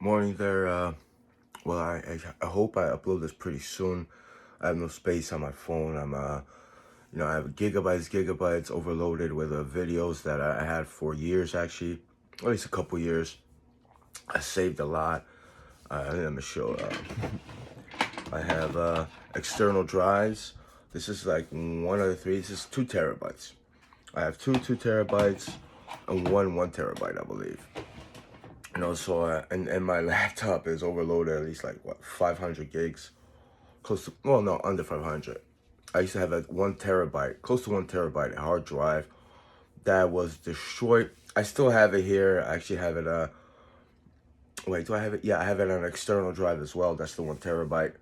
Morning there. Well, I hope I upload this pretty soon. I have no space on my phone. I have gigabytes overloaded with videos that I had for years, actually, at least a couple years. I saved a lot. Let me show. I have external drives. This is like one of the three. This is 2 terabytes. I have two terabytes and one terabyte, I believe. And my laptop is overloaded at least like what 500 gigs, close to, well, no, under 500. I used to have a 1 terabyte, close to 1 terabyte hard drive that was destroyed. I still have it here. I actually have it. Wait, do I have it? Yeah, I have it on an external drive as well. That's the 1 terabyte.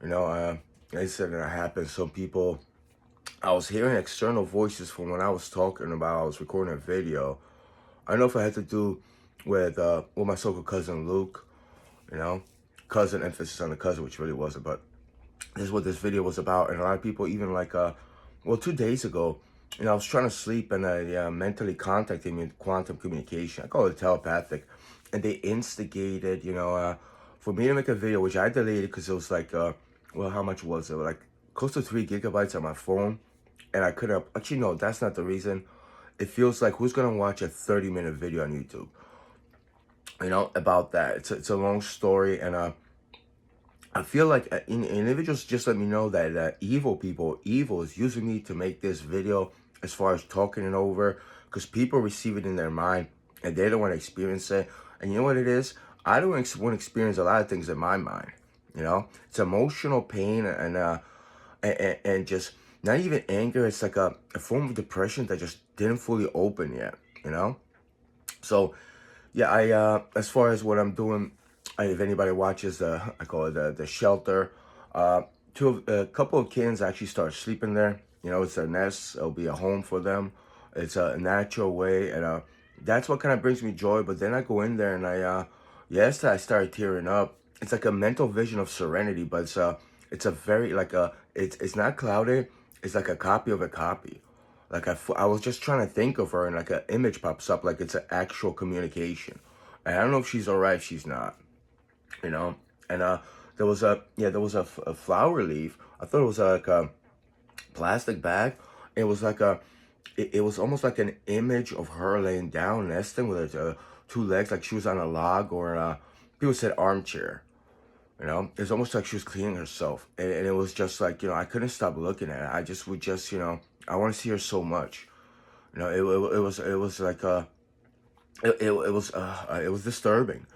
I said that happened. Some people, I was hearing external voices from when I was talking about. I was recording a video. I don't know if it had to do with my so-called cousin Luke. You know, cousin, emphasis on the cousin, which really wasn't, but this is what this video was about. And a lot of people, even like, 2 days ago, I was trying to sleep and mentally contacted me with quantum communication. I call it telepathic. And they instigated, for me to make a video, which I deleted because it was like, how much was it? Like close to 3 gigabytes on my phone. And I could have, actually, no, that's not the reason. It feels like, who's going to watch a 30-minute video on YouTube? About that. It's a long story. And I feel like individuals just let me know that evil is using me to make this video as far as talking it over, because people receive it in their mind and they don't want to experience it. And you know what it is? I don't want to experience a lot of things in my mind. It's emotional pain and just not even anger. It's like a form of depression that just didn't fully open yet. So yeah, as far as what I'm doing, if anybody watches I call it the shelter. A couple of kids actually start sleeping there. It's a nest. It'll be a home for them. It's a natural way, and that's what kind of brings me joy. But then I go in there, and yesterday I started tearing up. It's like a mental vision of serenity, but it's a very like it's not clouded. It's like a copy of a copy. Like I was just trying to think of her, and like an image pops up, like it's an actual communication. And I don't know if she's alright, if she's not. And there was a flower leaf. I thought it was like a plastic bag. It was like it was almost like an image of her laying down, nesting with her 2 legs, like she was on a log, or people said armchair. It's almost like she was cleaning herself, and it was just like, I couldn't stop looking at it. I just would just, I want to see her so much. It was like it was disturbing,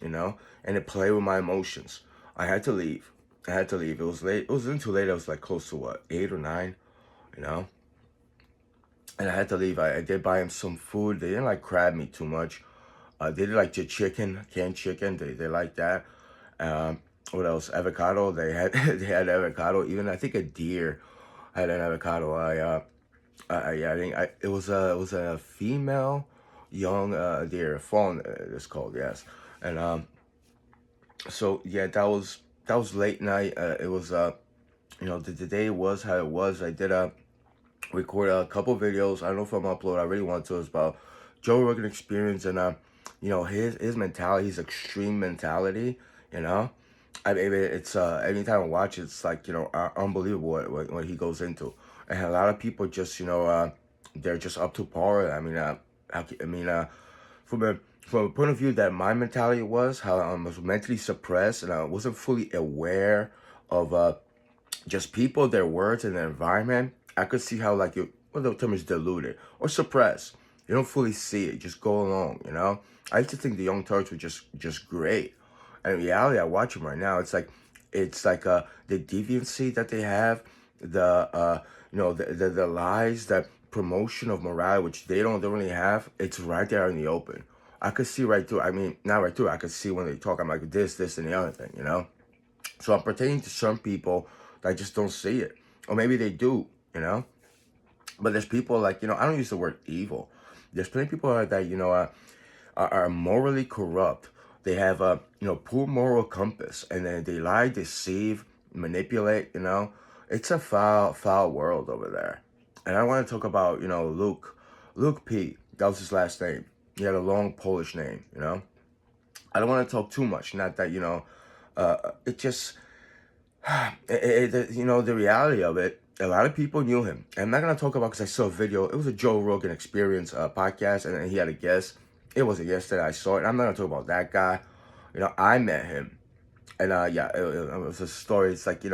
and it played with my emotions. I had to leave. It was late. It wasn't too late. I was like close to what, 8 or 9, you know. And I had to leave. I did buy him some food. They didn't like crab meat too much. They did like the chicken, canned chicken. They like that. What else? Avocado. They had they had avocado. Even I think a deer had an avocado. I think it was a female young deer, fawn, it's called, yes. And so yeah, that was late night. It was the day was how it was. I did record a couple videos. I don't know if I'm upload. I really want to. It's about Joe Rogan experience, and his mentality, his extreme mentality. You know, I mean, it's anytime I watch it, it's like unbelievable what he goes into. And a lot of people just they're just up to par. I mean, from a point of view that my mentality was, how I was mentally suppressed and I wasn't fully aware of just people, their words, and their environment. I could see how, like, the term is diluted or suppressed. You don't fully see it. Just go along. I used to think the Young Turks were just great. And in reality, I watch them right now. It's like the deviancy that they have, the lies, that promotion of morality, which they don't really have. It's right there in the open. I could see right through. I mean, not right through. I could see when they talk. I'm like this, and the other thing. So I'm pertaining to some people that just don't see it, or maybe they do. But there's people like I don't use the word evil. There's plenty of people that are morally corrupt. They have a poor moral compass, and then they lie, deceive, manipulate. It's a foul world over there. And I want to talk about Luke P. That was his last name. He had a long Polish name. I don't want to talk too much. Not that, it just, the reality of it, a lot of people knew him. And I'm not going to talk about because I saw a video. It was a Joe Rogan Experience podcast, and he had a guest. It wasn't yesterday I saw it. I'm not going to talk about that guy. I met him. And yeah, it was a story. It's like,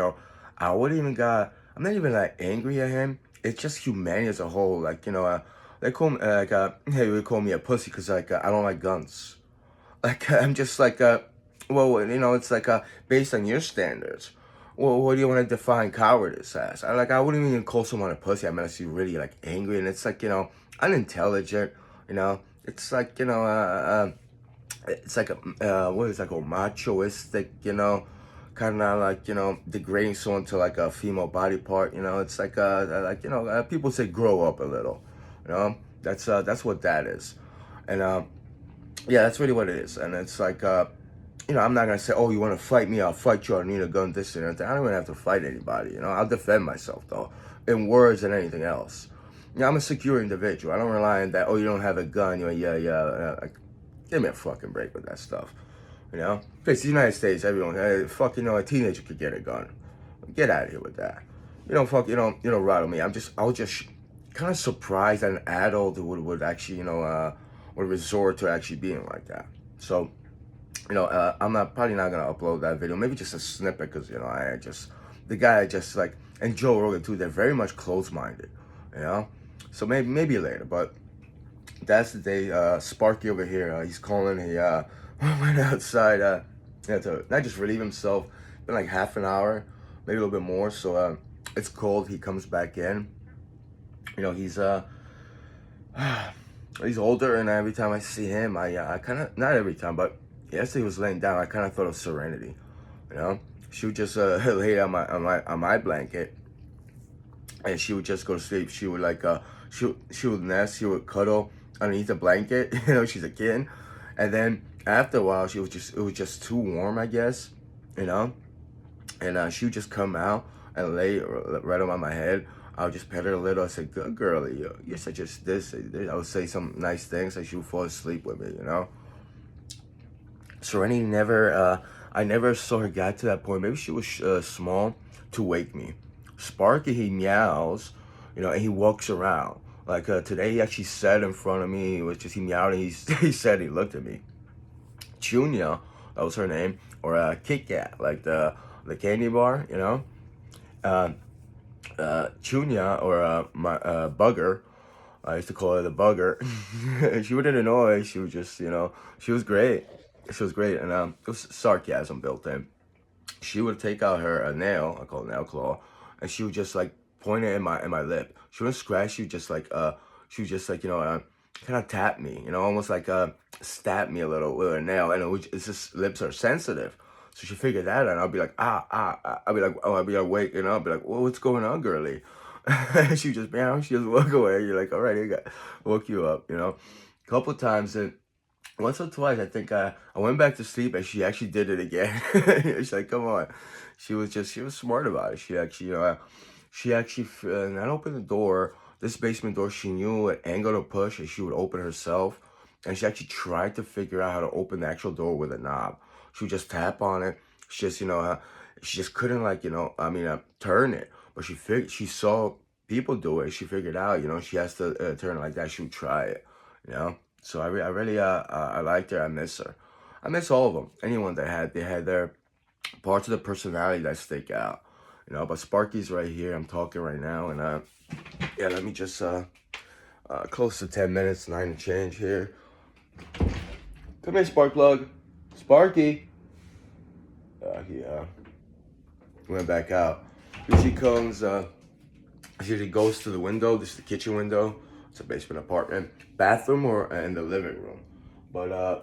I wouldn't even I'm not even like angry at him. It's just humanity as a whole. Like, they call me, hey, they call me a pussy because, like, I don't like guns. Like, I'm just like, well, it's like, based on your standards. Well, what do you want to define cowardice as? I wouldn't even call someone a pussy. I mean, I see really, like, angry. And it's like, unintelligent, It's like, it's like what is like a machoistic, kind of like, degrading someone to like a female body part. It's like people say grow up a little, that's what that is. And yeah, that's really what it is. And it's like I'm not gonna say, oh, you want to fight me, I'll fight you, I need a gun, this and that. I don't even have to fight anybody. I'll defend myself though, in words and anything else. I'm a secure individual. I don't rely on that. Oh, you don't have a gun. Like, give me a fucking break with that stuff. Because the United States, everyone, a teenager could get a gun. Get out of here with that. You don't rattle me. I was just kind of surprised that an adult would actually, would resort to actually being like that. So, I'm probably not gonna upload that video. Maybe just a snippet, because the guy I just like, and Joe Rogan too. They're very much close-minded, So maybe later, but. That's the day. Sparky over here, he's calling. He went outside to not just relieve himself. Been like half an hour, maybe a little bit more. So it's cold. He comes back in. He's he's older, and every time I see him, I kind of, not every time, but yesterday he was laying down. I kind of thought of Serenity. She would just lay on my blanket, and she would just go to sleep. She would like she would nest. She would cuddle underneath the blanket. She's a kid. And then after a while, it was just too warm, I guess, and she would just come out and lay right on my head. I would just pet her a little. I said, good girlie, you're such a this. I would say some nice things, and she would fall asleep with me, Serenity never, I never saw her get to that point. Maybe she was small to wake me. Sparky, he meows, and he walks around. Like today, he actually sat in front of me. It was just he meowed and he said he looked at me. Chunya, that was her name, or Kit Kat, like the candy bar, Chunya, or my Bugger. I used to call her the Bugger. She wouldn't annoy. She was just, she was great. She was great, and it was sarcasm built in. She would take out her nail, I call it nail claw, and she would just like point it in my lip. She wouldn't scratch. She would just like kind of tap me, almost like stab me a little with her nail. And it's just lips are sensitive, so she figured that out. And I'll be like I'll be like, oh, I'll be awake, I'll be like, well, what's going on, girlie? She just walk away. You're like, all right, I got woke you up, A couple times, and once or twice, I think I went back to sleep, and she actually did it again. She's like, come on. She was smart about it. She actually, not opened the door, this basement door. She knew what angle to push, and she would open herself. And she actually tried to figure out how to open the actual door with a knob. She would just tap on it. She just, she just couldn't turn it. But she saw people do it. She figured out, she has to turn it like that. She would try it, So I really, I liked her. I miss her. I miss all of them. Anyone that they had their parts of the personality that stick out. But Sparky's right here. I'm talking right now, and yeah, let me just close to 10 minutes, 9 and change here. Come here, Spark Plug. Sparky. He went back out. Here she comes. She goes to the window. This is the kitchen window. It's a basement apartment. Bathroom or in the living room. But I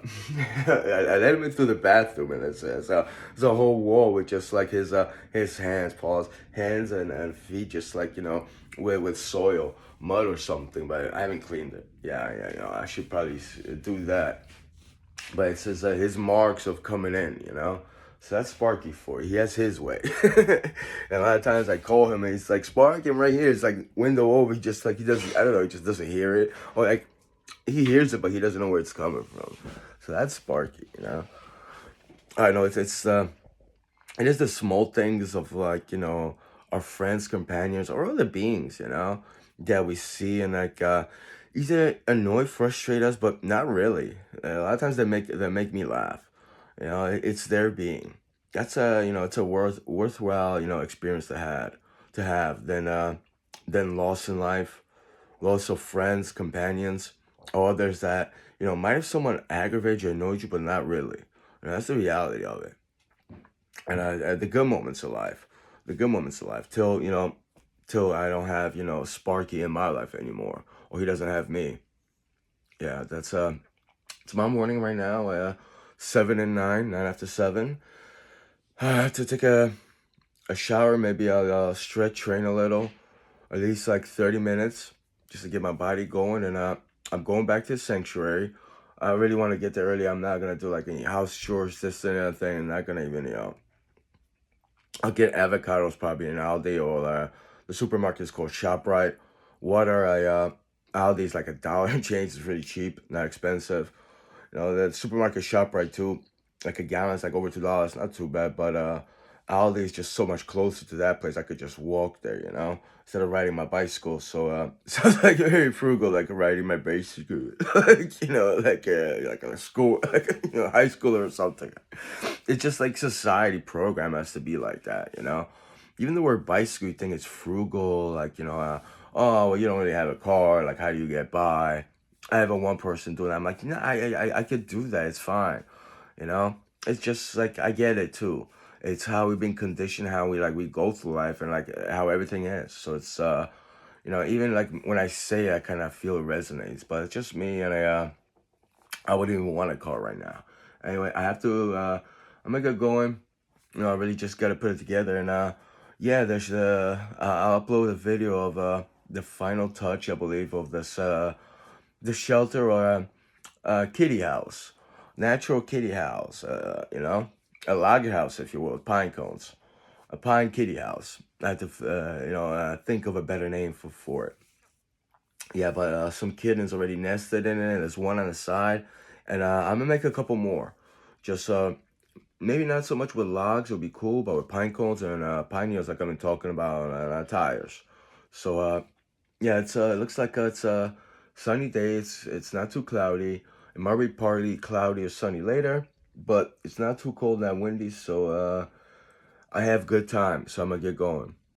let him in through the bathroom, and it's a whole wall with just like his hands, paws, hands and feet, just like with soil, mud or something. But I haven't cleaned it. Yeah, I should probably do that. But it says his marks of coming in, So that's Sparky for you. He has his way. And a lot of times I call him, and he's like, Sparky, I'm right here. It's like window over. He doesn't, I don't know, he just doesn't hear it, or like. He hears it, but he doesn't know where it's coming from. So that's sparky, I know it is the small things of like, our friends, companions, or other beings, that we see and like either annoy, frustrate us, but not really. A lot of times they make me laugh. It's their being. That's it's a worthwhile, experience to have than loss in life, loss of friends, companions, or others that, might have someone aggravate you, annoyed you, but not really. That's the reality of it. And the good moments of life, till till I don't have Sparky in my life anymore, or he doesn't have me. Yeah, that's it's my morning right now. 7 and 9, 9 after 7. I have to take a shower. Maybe I'll stretch, train a little, at least like 30 minutes, just to get my body going. And I'm going back to the sanctuary. I really want to get there early. I'm not gonna do like any house chores, this and that thing. I'm not gonna even I'll get avocados probably in Aldi, or the supermarket is called ShopRite. Water, Aldi's like $1 and change. It's really cheap, not expensive. The supermarket ShopRite too, like a gallon's like over $2, not too bad. But Aldi's just so much closer to that place. I could just walk there, instead of riding my bicycle. So sounds like very frugal, like riding my bicycle, like like a school, like high school or something. It's just like society program has to be like that. Even the word bicycle, you think it's frugal, like oh, well, you don't really have a car, like how do you get by? I have a one person doing that. I'm like, I could do that. It's fine. You know, it's just like I get it too. It's how we've been conditioned, how we go through life, and like how everything is. So it's even like when I say it, I kind of feel it resonates, but it's just me, and I wouldn't even want a car right now. Anyway, I have to. I'm gonna get going. I really just gotta put it together, and yeah, there's I'll upload a video of the final touch, I believe, of this the shelter, or kitty house, natural kitty house. A log house, if you will, with pine cones, a pine kitty house. I have to think of a better name for it. Yeah, but some kittens already nested in it. There's one on the side, and I'm gonna make a couple more. Just maybe not so much with logs, it'll be cool, but with pine cones and pine needles, like I've been talking about, tires. So yeah, it looks like it's a sunny day. It's not too cloudy. It might be partly cloudy or sunny later, but it's not too cold and windy. So I have good time. So I'm gonna get going.